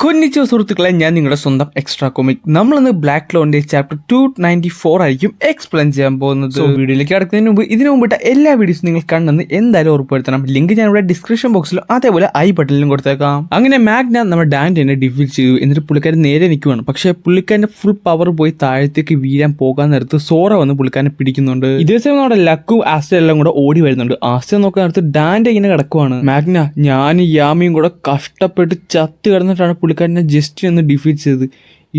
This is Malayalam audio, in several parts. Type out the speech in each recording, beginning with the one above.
കൊന്നിച്ചോ സുഹൃത്തുക്കളെ, ഞാൻ നിങ്ങളുടെ സ്വന്തം എക്സ്ട്രാ കോമിക്. നമ്മളിന്ന് ബ്ലാക്ക് ലോന്റെ ചാപ്റ്റർ 294 ആയിരിക്കും എക്സ്പ്ലെയിൻ ചെയ്യാൻ പോകുന്നത്. സോ വീഡിയോയിലേക്ക് കടക്കുന്നതിന് മുമ്പ് ഇതിനു മുമ്പിട്ട് എല്ലാ വീഡിയോസും നിങ്ങൾ കണ്ടെന്ന് എന്തായാലും ഉറപ്പുവരുത്തണം. ലിങ്ക് ഞാൻ ഇവിടെ ഡിസ്ക്രിപ്ഷൻ ബോക്സിലും അതേപോലെ ഐ ബട്ടണിലും കൊടുത്തേക്കാം. അങ്ങനെ മാഗ്ന നമ്മുടെ ഡാൻഡിനെ ഡിഫീറ്റ് ചെയ്തു. എന്നിട്ട് പുള്ളിക്കാരൻ നേരെ നിൽക്കുവാണ്. പക്ഷേ പുള്ളിക്കാരന്റെ ഫുൾ പവർ പോയി താഴത്തേക്ക് വീഴാൻ പോകാൻ നേരത്ത് സോറ വന്ന് പുള്ളിക്കാരനെ പിടിക്കുന്നുണ്ട്. ഇതേ സമയം നമ്മുടെ ലക്കും ആസ്റ്റർ എല്ലാം കൂടെ ഓടി വരുന്നുണ്ട്. ആസ്റ്റർ നോക്കാൻ നേരത്ത് ഡാൻഡ് ഇങ്ങനെ കിടക്കുവാണ്. മാഗ്ന ഞാനും യാമിയും കൂടെ കഷ്ടപ്പെട്ട് ചത്ത് കിടന്നിട്ടാണ് പുള്ളിക്കാരനെ ജസ്റ്റ് ഒന്ന് ഡിഫീറ്റ് ചെയ്തത്.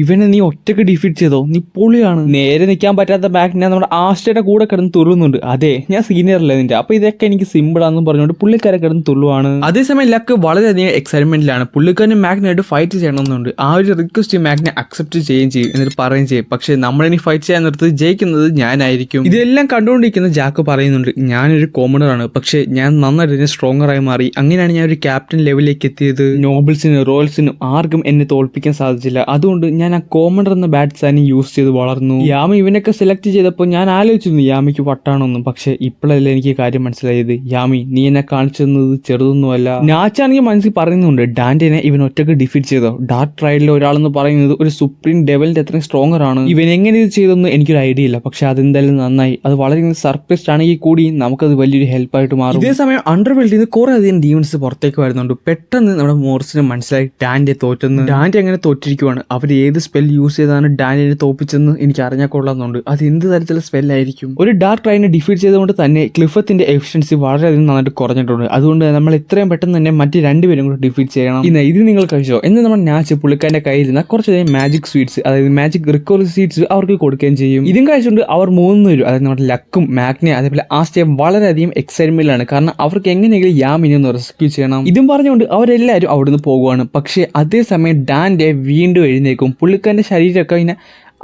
ഇവനെ നീ ഒറ്റക്ക് ഡിഫീറ്റ് ചെയ്തോ? നീ പൊളിയാണ്. നേരെ നിൽക്കാൻ പറ്റാത്ത ബാക്കിനെ നമ്മുടെ ആസ്റ്റയുടെ കൂടെ കിടന്ന് തുള്ളുന്നുണ്ട്. അതെ, ഞാൻ സീനിയറല്ലേ നിന്റെ, അപ്പൊ ഇതൊക്കെ എനിക്ക് സിമ്പിൾ ആണെന്ന് പറഞ്ഞുകൊണ്ട് പുള്ളിക്കാരെ കിടന്ന് തുള്ളുവാണ്. അതേസമയം ലക്ക് വളരെയധികം എക്സൈറ്റ്മെന്റിലാണ്. പുള്ളിക്കാരന് മാഗ്നയായിട്ട് ഫൈറ്റ് ചെയ്യണമെന്നുണ്ട്. ആ ഒരു റിക്വസ്റ്റ് മാഗ്നെ അക്സെപ്റ്റ് ചെയ്യുകയും ചെയ്യും, എന്നിട്ട് പറയുകയും ചെയ്യും. പക്ഷെ നമ്മളിനി ഫൈറ്റ് ചെയ്യാൻ നിർത്തി ജയിക്കുന്നത് ഞാനായിരിക്കും. ഇതെല്ലാം കണ്ടുകൊണ്ടിരിക്കുന്ന ജാക്ക് പറയുന്നുണ്ട്, ഞാനൊരു കോമണറാണ്, പക്ഷെ ഞാൻ നന്നായിട്ട് സ്ട്രോങ്ങർ ആയി മാറി. അങ്ങനെയാണ് ഞാൻ ഒരു ക്യാപ്റ്റൻ ലെവലിലേക്ക് എത്തിയത്. നോബിൾസിനും റോയൽസിനും ആർക്കും എന്നെ തോൽപ്പിക്കാൻ സാധിച്ചില്ല. അതുകൊണ്ട് ഞാൻ ആ കോമണ്ടർ എന്ന ബാറ്റ്സാനെ യൂസ് ചെയ്ത് വളർന്നു. യാമി ഇവനൊക്കെ സെലക്ട് ചെയ്തപ്പോൾ ഞാൻ ആലോചിച്ചിരുന്നു യാമിക്ക് വട്ടാണോന്നും. പക്ഷെ ഇപ്പോഴല്ലേ എനിക്ക് കാര്യം മനസ്സിലായത്. യാമി നീ എന്നെ കാണിച്ചു തന്നത് ചെറുതൊന്നുമല്ല. നാച്ചാണെങ്കിൽ മനസ്സിൽ പറയുന്നുണ്ട്, ഡാൻഡിനെ ഇവൻ ഒറ്റക്ക് ഡിഫീറ്റ് ചെയ്തോ? ഡാർക്ക് ട്രൈഡിലെ ഒരാളെന്ന് പറയുന്നത് ഒരു സുപ്രീം ഡെവലിന്റെ അത്രയും സ്ട്രോങ്ങർ ആണ്. ഇവൻ എങ്ങനെ ഇത് ചെയ്തെന്ന് എനിക്കൊരു ഐഡിയ ഇല്ല. പക്ഷെ അതെന്തായാലും നന്നായി. അത് വളരെ സർപ്രൈസ്ഡ് ആണെങ്കിൽ കൂടി നമുക്കത് വലിയൊരു ഹെൽപ്പായിട്ട് മാറും. ഇതേസമയം അണ്ടർവേൾഡിൽ നിന്ന് കുറെ അധികം ഡീമൺസ് പുറത്തേക്ക് വരുന്നുണ്ട്. പെട്ടെന്ന് നമ്മുടെ മോറിസിന് മനസ്സിലായി ഡാൻഡെ തോറ്റെന്ന്. ഡാൻഡെ അങ്ങനെ തോറ്റിരിക്കുവാണ്. അവർ ഏത് സ്പെൽ യൂസ് ചെയ്താണ് ഡാനിയെ തോപ്പിച്ചെന്ന് എനിക്ക് അറിഞ്ഞാൽ കൊള്ളാമെന്നുണ്ട്. അത് എന്ത് തരത്തിലുള്ള സ്പെല്ലായിരിക്കും? ഒരു ഡാർക്ക് ട്രൈനെ ഡിഫീറ്റ് ചെയ്തുകൊണ്ട് തന്നെ ക്ലിഫത്തിന്റെ എഫിഷ്യൻസി വളരെയധികം നന്നായിട്ട് കുറഞ്ഞിട്ടുണ്ട്. അതുകൊണ്ട് നമ്മൾ എത്രയും പെട്ടെന്ന് തന്നെ മറ്റ് രണ്ടുപേരും കൂടെ ഡിഫീറ്റ് ചെയ്യണം. ഇന്ന് ഇത് നിങ്ങൾ കഴിച്ചോ എന്ന് നമ്മൾ നാച്ച് പുള്ളിക്കാരന്റെ കയ്യിലിരുന്ന കുറച്ചധികം മാജിക് സ്വീറ്റ്സ്, അതായത് മാജിക് റിക്കവറി സ്വീറ്റ്സ് അവർക്ക് കൊടുക്കുകയും ചെയ്യും. ഇതും കഴിച്ചുകൊണ്ട് അവർ മൂന്നുപേരും, അതായത് നമ്മുടെ ലക്കും മാഗ്നെ അതേപോലെ ആസ്റ്റയും വളരെയധികം എക്സൈറ്റ്മെന്റിലാണ്. കാരണം അവർക്ക് എങ്ങനെയെങ്കിലും യാമിനെ ഒന്ന് റെസ്ക്യൂ ചെയ്യണം. ഇതും പറഞ്ഞുകൊണ്ട് അവരെല്ലാവരും അവിടുന്ന് പോകുവാണ്. പക്ഷേ അതേസമയം ഡാൻഡെ വീണ്ടും എഴുന്നേക്കും. പുള്ളിക്കാരന്റെ ശരീരമൊക്കെ ഇങ്ങനെ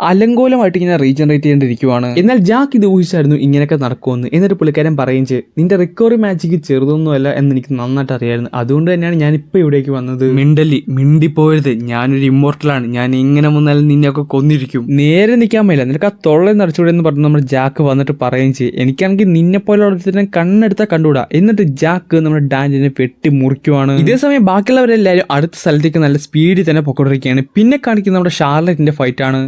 അലങ്കോലമായിട്ട് ഇങ്ങനെ റീജനറേറ്റ് ചെയ്യേണ്ടിരിക്കുവാണ്. എന്നാൽ ജാക്ക് ഇത് ഊഹിച്ചായിരുന്നു ഇങ്ങനെയൊക്കെ നടക്കുമെന്ന്. എന്നിട്ട് പുള്ളിക്കാരൻ പറയുകയും ചെയ്യും, നിന്റെ റിക്കവറി മാജിക്ക് ചെറുതൊന്നുമല്ല എന്ന് എനിക്ക് നന്നായിട്ട് അറിയായിരുന്നു. അതുകൊണ്ട് തന്നെയാണ് ഞാൻ ഇപ്പൊ ഇവിടേക്ക് വന്നത്. മിണ്ടിപ്പോയത്, ഞാനൊരു ഇമ്മോർട്ടലാണ്. ഞാൻ ഇങ്ങനെ വന്നാലും നിന്നെയൊക്കെ കൊന്നിരിക്കും. നേരെ നിൽക്കാൻ പറ്റില്ല, നിനക്ക് ആ തൊള്ള നിറച്ചുകൂടെ എന്ന് പറഞ്ഞ് നമ്മുടെ ജാക്ക് വന്നിട്ട് പറയുകയും ചെയ്യും, എനിക്കാണെങ്കിൽ നിന്നെ പോലെ ഉള്ളതിനെ കണ്ണെടുത്താൽ കണ്ടുകൂടാ. എന്നിട്ട് ജാക്ക് നമ്മുടെ ഡാൻഡിനെ വെട്ടി മുറിക്കുവാണ്. ഇതേസമയം ബാക്കിയുള്ളവരെല്ലാവരും അടുത്ത സ്ഥലത്തേക്ക് നല്ല സ്പീഡിൽ തന്നെ പൊക്കൊണ്ടിരിക്കുകയാണ്. പിന്നെ കാണിക്കുന്ന നമ്മുടെ ഷാർലറ്റിന്റെ ഫൈറ്റ് ആണ്.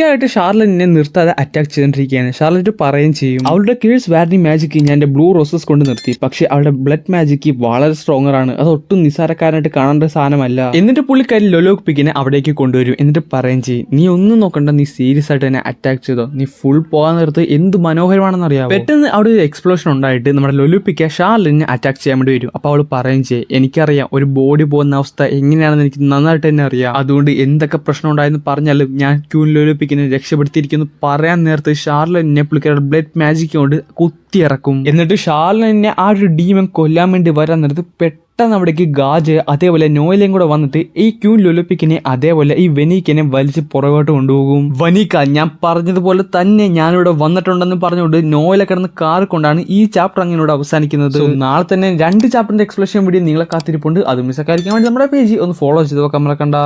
ായിട്ട് ഷാർലറ്റിനെ നിർത്താതെ അറ്റാക്ക് ചെയ്തുകൊണ്ടിരിക്കുകയാണ്. ഷാർലറ്റ് പറയുകയും ചെയ്യും, അവളുടെ കീഴ്സ് വാർഡി മാജിക്ക് ഞാൻ എന്റെ ബ്ലൂ റോസസ് കൊണ്ട് നിർത്തി. പക്ഷെ അവളുടെ ബ്ലഡ് മാജിക്ക് വളരെ സ്ട്രോങ്ങർ ആണ്. അത് ഒട്ടും നിസ്സാരക്കാരനായിട്ട് കാണേണ്ട സാധനമല്ല. എന്നിട്ട് പുള്ളിക്കാരി ലൊലോക്പിക്കിനെ അവിടേക്ക് കൊണ്ടുവരും. എന്നിട്ട് പറയുകയും ചെയ്യും, നീ ഒന്നും നോക്കണ്ട, നീ സീരിയസ് ആയിട്ട് തന്നെ അറ്റാക്ക് ചെയ്തോ. നീ ഫുൾ പോകാൻ നിർത്ത്. എന്ത് മനോഹരമാണെന്ന് അറിയാം. പെട്ടെന്ന് അവിടെ ഒരു എക്സ്പ്ലോഷൻ ഉണ്ടായിട്ട് നമ്മുടെ ലൊലോപ്പിക്ക ഷാർലറ്റിനെ അറ്റാക്ക് ചെയ്യാൻ വേണ്ടി വരും. അപ്പൊ അവൾ പറയുകയും ചെയ്യും, എനിക്കറിയാം ഒരു ബോഡി പോകുന്ന അവസ്ഥ എങ്ങനെയാണെന്ന് എനിക്ക് നന്നായിട്ട് തന്നെ അറിയാം. അതുകൊണ്ട് എന്തൊക്കെ പ്രശ്നം ഉണ്ടായെന്ന് പറഞ്ഞാലും ഞാൻ ലൊലോപ്പിക്കിനെ രക്ഷപ്പെടുത്തിയിരിക്കുന്നു പറയാൻ നേരത്ത് ഷാർലറ്റിനെ പുള്ളിക്കാരുടെ ബ്ലഡ് മാജിക് കൊണ്ട് കുത്തിയിറക്കും. എന്നിട്ട് ഷാർലറ്റിനെ ആ ഒരു ഡീമൻ കൊല്ലാൻ വേണ്ടി വരാൻ നേരത്ത് പെട്ടെന്ന് അവിടേക്ക് ഗാജ് അതേപോലെ നോയിലയും കൂടെ വന്നിട്ട് ഈ ക്യൂൻ ലൊലോപ്പിക്കിനെ അതേപോലെ ഈ വെനീക്കിനെ വലിച്ച് പുറകോട്ട് കൊണ്ടുപോകും. വനീക്ക, ഞാൻ പറഞ്ഞതുപോലെ തന്നെ ഞാനിവിടെ വന്നിട്ടുണ്ടെന്ന് പറഞ്ഞുകൊണ്ട് നോയിലെ കിടന്ന് കാർ കൊണ്ടാണ് ഈ ചാപ്റ്റർ അങ്ങനോട് അവസാനിക്കുന്നത്. നാളെ തന്നെ 2 ചാപ്റ്ററിന്റെ എക്സ്പ്ലനേഷൻ വീഡിയോ നിങ്ങളെ കാത്തിരിപ്പുണ്ട്. അത് മിസ്സാക്കാതിരിക്കാൻ വേണ്ടി നമ്മുടെ പേജ് ഒന്ന് ഫോളോ ചെയ്ത് നോക്കാൻ മറക്കണ്ട.